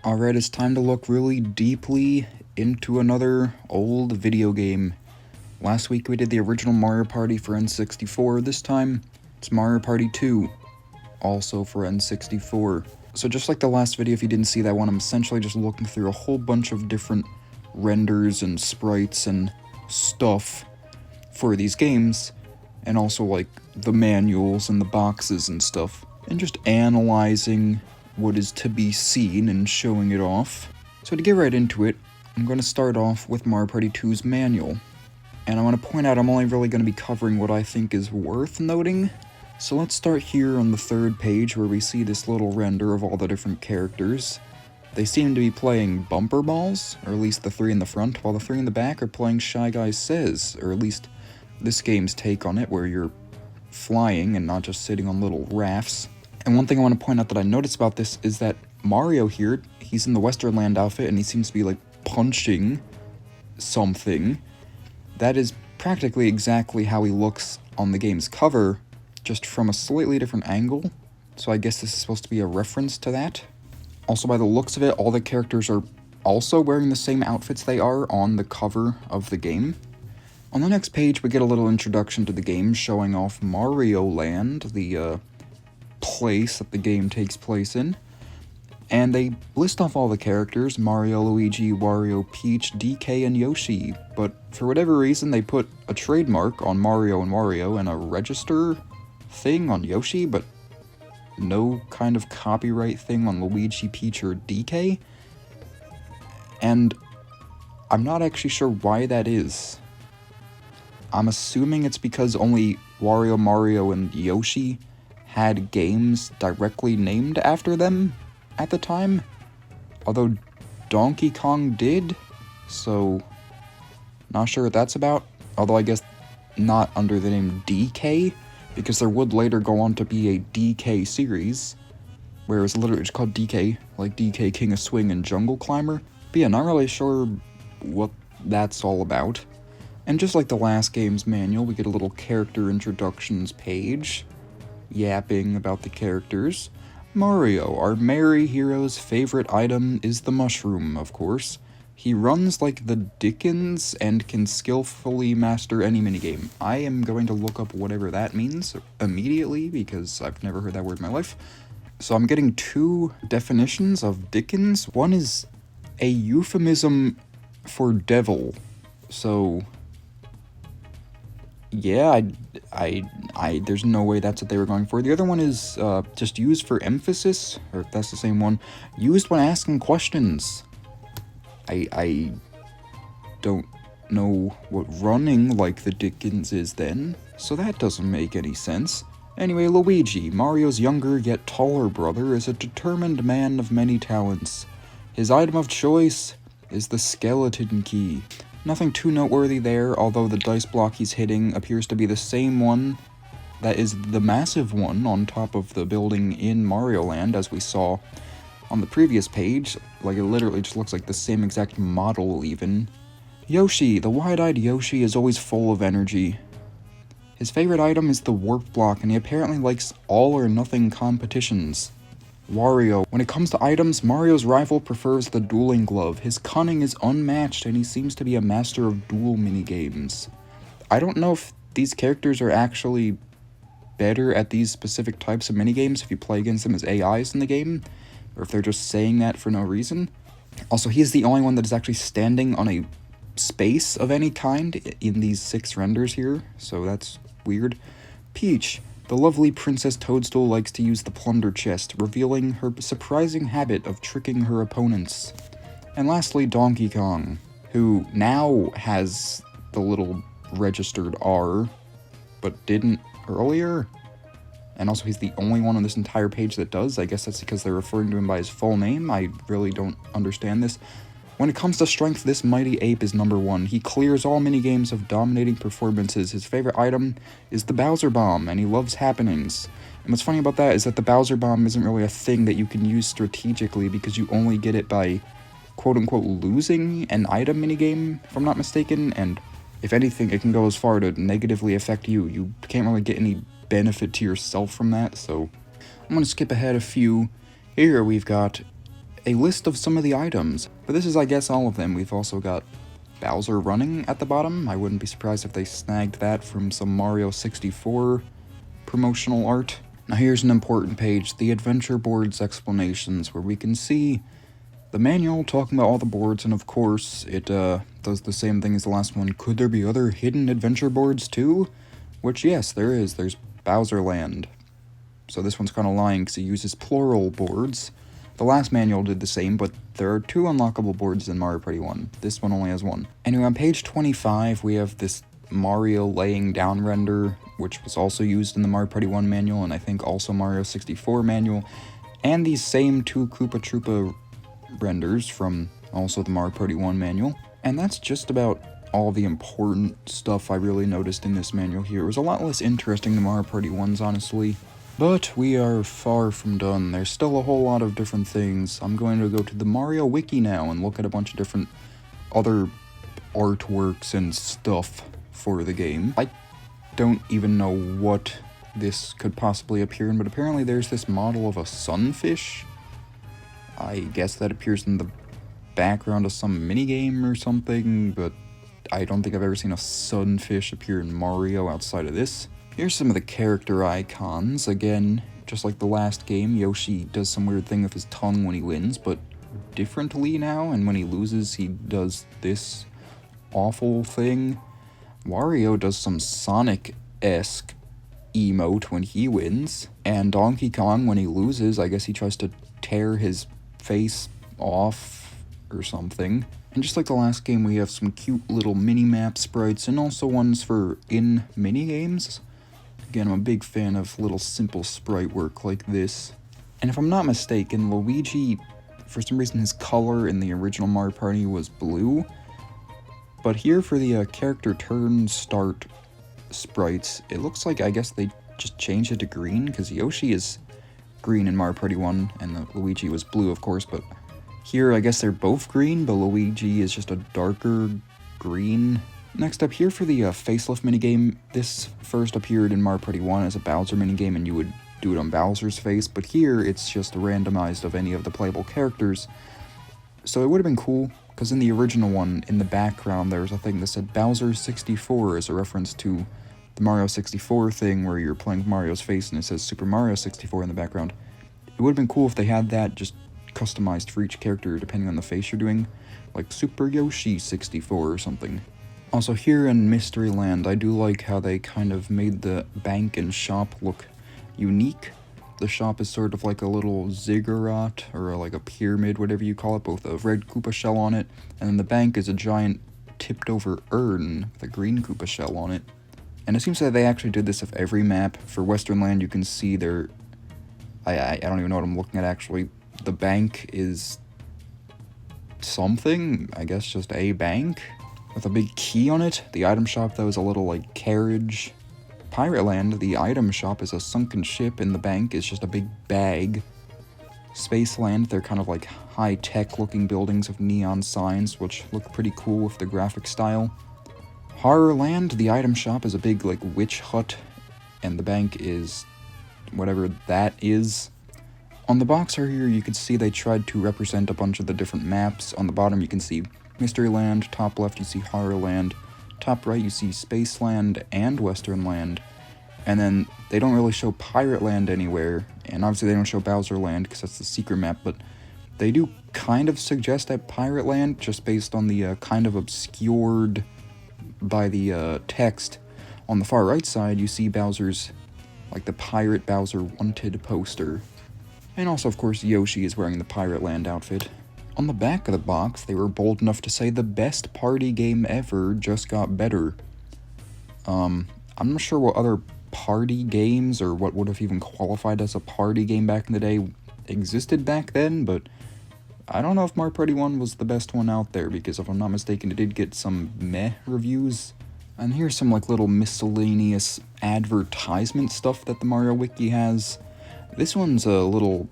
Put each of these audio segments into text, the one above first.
Alright, it's time to look really deeply into another old video game. Last week we did the original Mario Party for N64, this time it's Mario Party 2, also for N64. So just like the last video, if you didn't see that one, I'm essentially just looking through a whole bunch of different renders and sprites and stuff for these games, and also like the manuals and the boxes and stuff, and just analyzing what is to be seen and showing it off. So to get right into it, I'm going to start off with Mario Party 2's manual. And I want to point out I'm only really going to be covering what I think is worth noting. So let's start here on the third page where we see this little render of all the different characters. They seem to be playing bumper balls, or at least the three in the front, while the three in the back are playing Shy Guy Says, or at least this game's take on it, where you're flying and not just sitting on little rafts. And one thing I want to point out that I noticed about this is that Mario here, he's in the Western Land outfit and he seems to be like punching something. That is practically exactly how he looks on the game's cover, just from a slightly different angle. So I guess this is supposed to be a reference to that. Also, by the looks of it, all the characters are also wearing the same outfits they are on the cover of the game. On the next page, we get a little introduction to the game, showing off Mario Land, the place that the game takes place in. And they list off all the characters: Mario, Luigi, Wario, Peach, DK, and Yoshi. But for whatever reason, they put a trademark on Mario and Wario and a register thing on Yoshi, but no kind of copyright thing on Luigi, Peach, or DK. And I'm not actually sure why that is. I'm assuming it's because only Wario, Mario, and Yoshi had games directly named after them at the time, although Donkey Kong did, so not sure what that's about. Although I guess not under the name DK, because there would later go on to be a DK series, where it was literally just called DK, like DK King of Swing and Jungle Climber. But yeah, not really sure what that's all about. And just like the last game's manual, we get a little character introductions page, yapping about the characters. Mario, our merry hero's favorite item is the mushroom, of course. He runs like the Dickens and can skillfully master any minigame. I am going to look up whatever that means immediately, because I've never heard that word in my life. So I'm getting two definitions of Dickens. One is a euphemism for devil. So yeah, there's no way that's what they were going for. The other one is just used for emphasis, or if that's the same one, used when asking questions. I don't know what running like the Dickens is then, so that doesn't make any sense. Anyway, Luigi, Mario's younger yet taller brother, is a determined man of many talents. His item of choice is the skeleton key. Nothing too noteworthy there, although the dice block he's hitting appears to be the same one that is the massive one on top of the building in Mario Land, as we saw on the previous page. Like, it literally just looks like the same exact model, even. Yoshi, the wide-eyed Yoshi, is always full of energy. His favorite item is the warp block, and he apparently likes all-or-nothing competitions. Wario. When it comes to items, Mario's rival prefers the dueling glove. His cunning is unmatched, and he seems to be a master of duel minigames. I don't know if these characters are actually better at these specific types of minigames if you play against them as AIs in the game, or if they're just saying that for no reason. Also, he is the only one that is actually standing on a space of any kind in these 6 renders here, so that's weird. Peach. The lovely Princess Toadstool likes to use the plunder chest, revealing her surprising habit of tricking her opponents. And lastly, Donkey Kong, who now has the little registered R, but didn't earlier. And also, he's the only one on this entire page that does. I guess that's because they're referring to him by his full name. I really don't understand this. When it comes to strength, this mighty ape is number 1. He clears all minigames of dominating performances. His favorite item is the Bowser Bomb, and he loves happenings. And what's funny about that is that the Bowser Bomb isn't really a thing that you can use strategically, because you only get it by quote-unquote losing an item minigame, if I'm not mistaken, and if anything, it can go as far to negatively affect you. You can't really get any benefit to yourself from that, so I'm going to skip ahead a few. Here we've got a list of some of the items. But this is, I guess, all of them. We've also got Bowser running at the bottom. I wouldn't be surprised if they snagged that from some Mario 64 promotional art. Now here's an important page, the Adventure Boards explanations, where we can see the manual talking about all the boards, and of course, it does the same thing as the last one. Could there be other hidden adventure boards too? Which, yes, there is. There's Bowser Land. So this one's kind of lying because it uses plural boards. The last manual did the same, but there are 2 unlockable boards in Mario Party 1. This one only has 1. Anyway, on page 25, we have this Mario laying down render, which was also used in the Mario Party 1 manual, and I think also Mario 64 manual, and these same 2 Koopa Troopa renders from also the Mario Party 1 manual. And that's just about all the important stuff I really noticed in this manual here. It was a lot less interesting than Mario Party 1's, honestly. But we are far from done. There's still a whole lot of different things. I'm going to go to the Mario Wiki now and look at a bunch of different other artworks and stuff for the game. I don't even know what this could possibly appear in, but apparently there's this model of a sunfish. I guess that appears in the background of some minigame or something, but I don't think I've ever seen a sunfish appear in Mario outside of this. Here's some of the character icons. Again, just like the last game, Yoshi does some weird thing with his tongue when he wins, but differently now, and when he loses, he does this awful thing. Wario does some Sonic-esque emote when he wins, and Donkey Kong, when he loses, I guess he tries to tear his face off or something. And just like the last game, we have some cute little mini-map sprites, and also ones for in mini-games. Again, I'm a big fan of little simple sprite work like this. And if I'm not mistaken, Luigi, for some reason his color in the original Mario Party was blue. But here for the character turn start sprites, it looks like, I guess they just changed it to green, because Yoshi is green in Mario Party 1, and Luigi was blue, of course, but here I guess they're both green, but Luigi is just a darker green. Next up here for the facelift minigame, this first appeared in Mario Party 1 as a Bowser minigame, and you would do it on Bowser's face, but here it's just randomized of any of the playable characters. So it would have been cool, because in the original one, in the background, there was a thing that said Bowser 64 as a reference to the Mario 64 thing where you're playing Mario's face and it says Super Mario 64 in the background. It would have been cool if they had that just customized for each character depending on the face you're doing, like Super Yoshi 64 or something. Also here in Mystery Land, I do like how they kind of made the bank and shop look unique. The shop is sort of like a little ziggurat, or like a pyramid, whatever you call it, both a red Koopa shell on it, and then the bank is a giant tipped over urn with a green Koopa shell on it. And it seems that they actually did this with every map. For Western Land, you can see there, I don't even know what I'm looking at actually. The bank is something, I guess just a bank, with a big key on it. The item shop, though, is a little, like, carriage. Pirate Land, the item shop is a sunken ship, and the bank is just a big bag. Space Land, they're kind of like high-tech looking buildings with neon signs, which look pretty cool with the graphic style. Horror Land, the item shop is a big, like, witch hut, and the bank is whatever that is. On the box right here, you can see they tried to represent a bunch of the different maps. On the bottom, you can see Mystery Land. Top left, you see Horror Land. Top right, you see Space Land and Western Land. And then they don't really show Pirate Land anywhere. And obviously they don't show Bowser Land because that's the secret map. But they do kind of suggest that Pirate Land, just based on the kind of obscured by the text. On the far right side, you see Bowser's, like the Pirate Bowser Wanted poster. And also, of course, Yoshi is wearing the Pirate Land outfit. On the back of the box, they were bold enough to say the best party game ever just got better. I'm not sure what other party games, or what would have even qualified as a party game back in the day, existed back then, but I don't know if Mario Party 1 was the best one out there, because if I'm not mistaken, it did get some meh reviews. And here's some like little miscellaneous advertisement stuff that the Mario Wiki has. This one's a little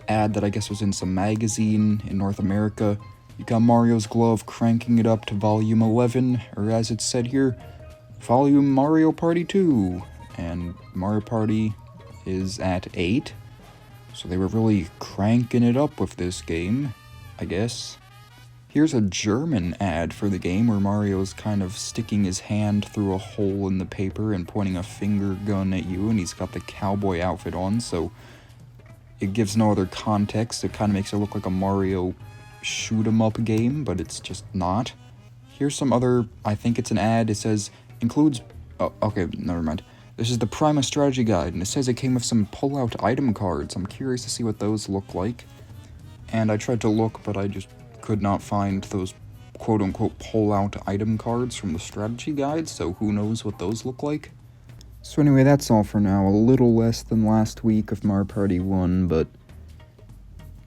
ad that I guess was in some magazine in North America. You got Mario's glove cranking it up to volume 11, or as it's said here, volume Mario Party 2. And Mario Party is at 8. So they were really cranking it up with this game, I guess. Here's a German ad for the game where Mario's kind of sticking his hand through a hole in the paper and pointing a finger gun at you, and he's got the cowboy outfit on, so it gives no other context. It kind of makes it look like a Mario shoot-'em-up game, but it's just not. Here's some other, I think it's an ad. It says, includes, oh, okay, never mind. This is the Prima strategy guide, and it says it came with some pull-out item cards. I'm curious to see what those look like. And I tried to look, but I just could not find those quote-unquote pull-out item cards from the strategy guide, so who knows what those look like. So anyway, that's all for now. A little less than last week of Mario Party 1, but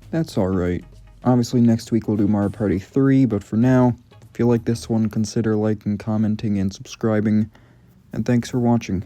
that's alright. Obviously, next week we'll do Mario Party 3, but for now, if you like this one, consider liking, commenting, and subscribing, and thanks for watching.